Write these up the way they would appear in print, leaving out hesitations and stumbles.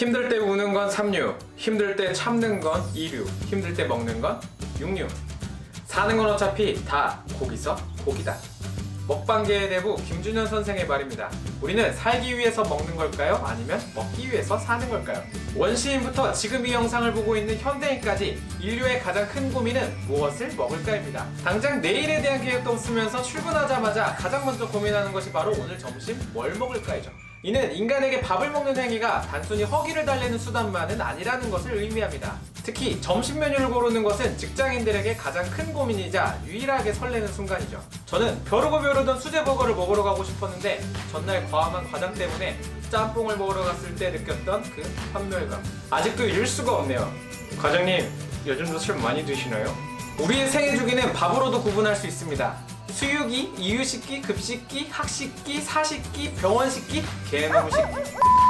힘들 때 우는 건 3류, 힘들 때 참는 건 2류, 힘들 때 먹는 건 6류. 사는 건 어차피 다 고기서 고기다. 먹방계의 대부 김준현 선생의 말입니다. 우리는 살기 위해서 먹는 걸까요? 아니면 먹기 위해서 사는 걸까요? 원시인부터 지금 이 영상을 보고 있는 현대인까지 인류의 가장 큰 고민은 무엇을 먹을까입니다. 당장 내일에 대한 계획도 없으면서 출근하자마자 가장 먼저 고민하는 것이 바로 오늘 점심 뭘 먹을까이죠. 이는 인간에게 밥을 먹는 행위가 단순히 허기를 달래는 수단만은 아니라는 것을 의미합니다. 특히 점심 메뉴를 고르는 것은 직장인들에게 가장 큰 고민이자 유일하게 설레는 순간이죠. 저는 벼르고 벼르던 수제버거를 먹으러 가고 싶었는데 전날 과음한 과장 때문에 짬뽕을 먹으러 갔을 때 느꼈던 그 환멸감, 아직도 잊을 수가 없네요. 과장님, 요즘도 술 많이 드시나요? 우리의 생애 주기는 밥으로도 구분할 수 있습니다. 수유기, 이유식기, 급식기, 학식기, 사식기, 병원식기, 개놈식기.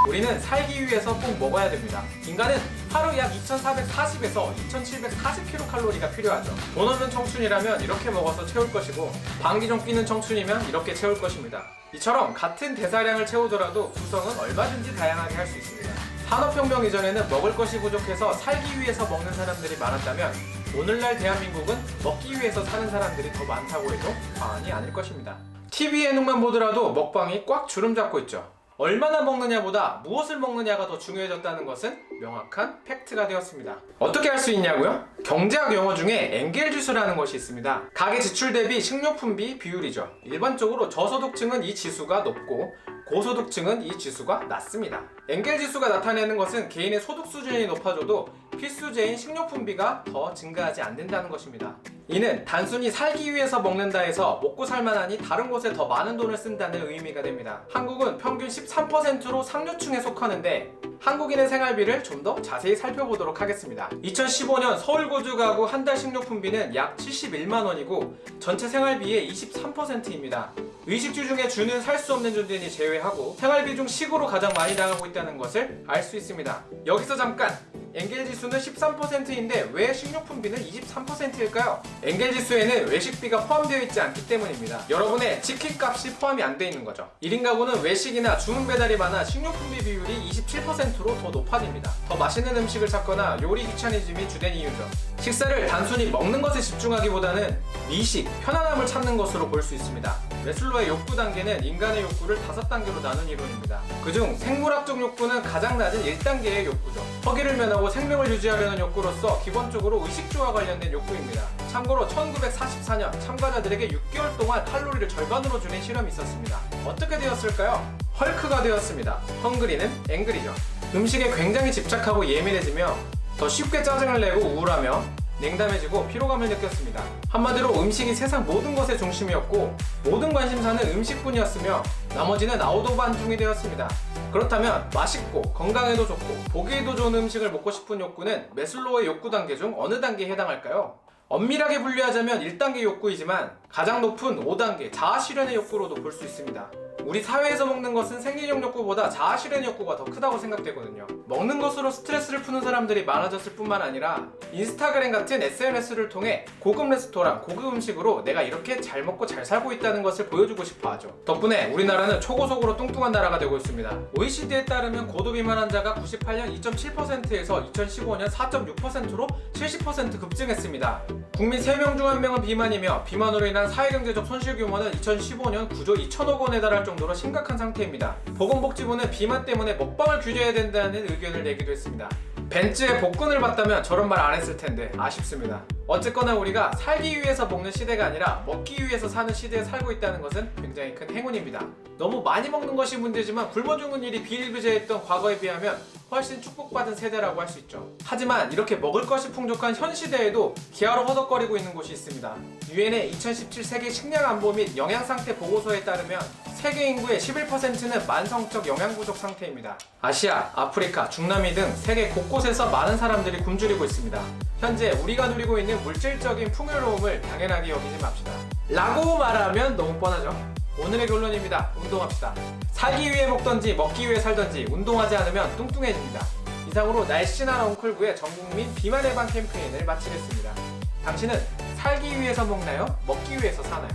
우리는 살기 위해서 꼭 먹어야 됩니다. 인간은 하루 약 2440에서 2740kcal가 필요하죠. 돈 없는 청춘이라면 이렇게 먹어서 채울 것이고, 방귀 좀 뀌는 청춘이면 이렇게 채울 것입니다. 이처럼 같은 대사량을 채우더라도 구성은 얼마든지 다양하게 할 수 있습니다. 산업혁명 이전에는 먹을 것이 부족해서 살기 위해서 먹는 사람들이 많았다면 오늘날 대한민국은 먹기 위해서 사는 사람들이 더 많다고 해도 과언이 아닐 것입니다. TV 예능만 보더라도 먹방이 꽉 주름 잡고 있죠. 얼마나 먹느냐보다 무엇을 먹느냐가 더 중요해졌다는 것은 명확한 팩트가 되었습니다. 어떻게 할 수 있냐고요? 경제학 용어 중에 엔겔지수라는 것이 있습니다. 가계 지출 대비 식료품비 비율이죠. 일반적으로 저소득층은 이 지수가 높고 고소득층은 이 지수가 낮습니다. 엔겔지수가 나타내는 것은 개인의 소득 수준이 높아져도 필수제인 식료품비가 더 증가하지 않는다는 것입니다. 이는 단순히 살기 위해서 먹는다 해서 먹고 살만하니 다른 곳에 더 많은 돈을 쓴다는 의미가 됩니다. 한국은 평균 13%로 상류층에 속하는데 한국인의 생활비를 좀 더 자세히 살펴보도록 하겠습니다. 2015년 서울 거주 가구 한 달 식료품비는 약 71만 원이고 전체 생활비의 23%입니다. 의식주 중에 주는 살 수 없는 존재니 제외하고 생활비 중 식으로 가장 많이 나가고 있다는 것을 알 수 있습니다. 여기서 잠깐! 엔겔지수는 13%인데 왜 식료품비는 23%일까요? 엔겔지수에는 외식비가 포함되어 있지 않기 때문입니다. 여러분의 치킨값이 포함이 안 되어 있는 거죠. 1인 가구는 외식이나 주문 배달이 많아 식료품비 비율이 27%로 더 높아집니다. 더 맛있는 음식을 찾거나 요리 귀차니즘이 주된 이유죠. 식사를 단순히 먹는 것에 집중하기보다는 미식, 편안함을 찾는 것으로 볼 수 있습니다. 매슬로의 욕구 단계는 인간의 욕구를 5단계로 나눈 이론입니다. 그중 생물학적 욕구는 가장 낮은 1단계의 욕구죠. 허기를 면하고 생명을 유지하려는 욕구로서 기본적으로 의식주와 관련된 욕구입니다. 참고로 1944년 참가자들에게 6개월 동안 칼로리를 절반으로 줄인 실험이 있었습니다. 어떻게 되었을까요? 헐크가 되었습니다. 헝그리는 앵그리죠. 음식에 굉장히 집착하고 예민해지며 더 쉽게 짜증을 내고 우울하며 냉담해지고 피로감을 느꼈습니다. 한마디로 음식이 세상 모든 것의 중심이었고 모든 관심사는 음식뿐이었으며 나머지는 아웃 오브 안중이 되었습니다. 그렇다면 맛있고 건강에도 좋고 보기에도 좋은 음식을 먹고 싶은 욕구는 매슬로우의 욕구 단계 중 어느 단계에 해당할까요? 엄밀하게 분류하자면 1단계 욕구이지만 가장 높은 5단계 자아실현의 욕구로도 볼 수 있습니다. 우리 사회에서 먹는 것은 생리적 욕구보다 자아실현 욕구가 더 크다고 생각되거든요. 먹는 것으로 스트레스를 푸는 사람들이 많아졌을 뿐만 아니라 인스타그램 같은 SNS를 통해 고급 레스토랑, 고급 음식으로 내가 이렇게 잘 먹고 잘 살고 있다는 것을 보여주고 싶어 하죠. 덕분에 우리나라는 초고속으로 뚱뚱한 나라가 되고 있습니다. OECD에 따르면 고도비만 환자가 98년 2.7%에서 2015년 4.6%로 70% 급증했습니다. 국민 3명 중 1명은 비만이며 비만으로 인한 사회경제적 손실 규모는 2015년 9조 2천억 원에 달할 정도로 심각한 상태입니다. 보건복지부는 비만 때문에 먹방을 규제해야 된다는 의견을 내기도 했습니다. 벤츠의 복근을 봤다면 저런 말 안 했을 텐데 아쉽습니다. 어쨌거나 우리가 살기 위해서 먹는 시대가 아니라 먹기 위해서 사는 시대에 살고 있다는 것은 굉장히 큰 행운입니다. 너무 많이 먹는 것이 문제지만 굶어 죽는 일이 비일비재했던 과거에 비하면 훨씬 축복받은 세대라고 할 수 있죠. 하지만 이렇게 먹을 것이 풍족한 현 시대에도 기아로 허덕거리고 있는 곳이 있습니다. 유엔의 2017 세계 식량 안보 및 영양 상태 보고서에 따르면 세계 인구의 11%는 만성적 영양 부족 상태입니다. 아시아, 아프리카, 중남미 등 세계 곳곳에서 많은 사람들이 굶주리고 있습니다. 현재 우리가 누리고 있는 물질적인 풍요로움을 당연하게 여기지 맙시다. 라고 말하면 너무 뻔하죠. 오늘의 결론입니다. 운동합시다. 살기 위해 먹던지 먹기 위해 살던지 운동하지 않으면 뚱뚱해집니다. 이상으로 날씬한 엉클부의 전국민 비만 예방 캠페인을 마치겠습니다. 당신은 살기 위해서 먹나요? 먹기 위해서 사나요?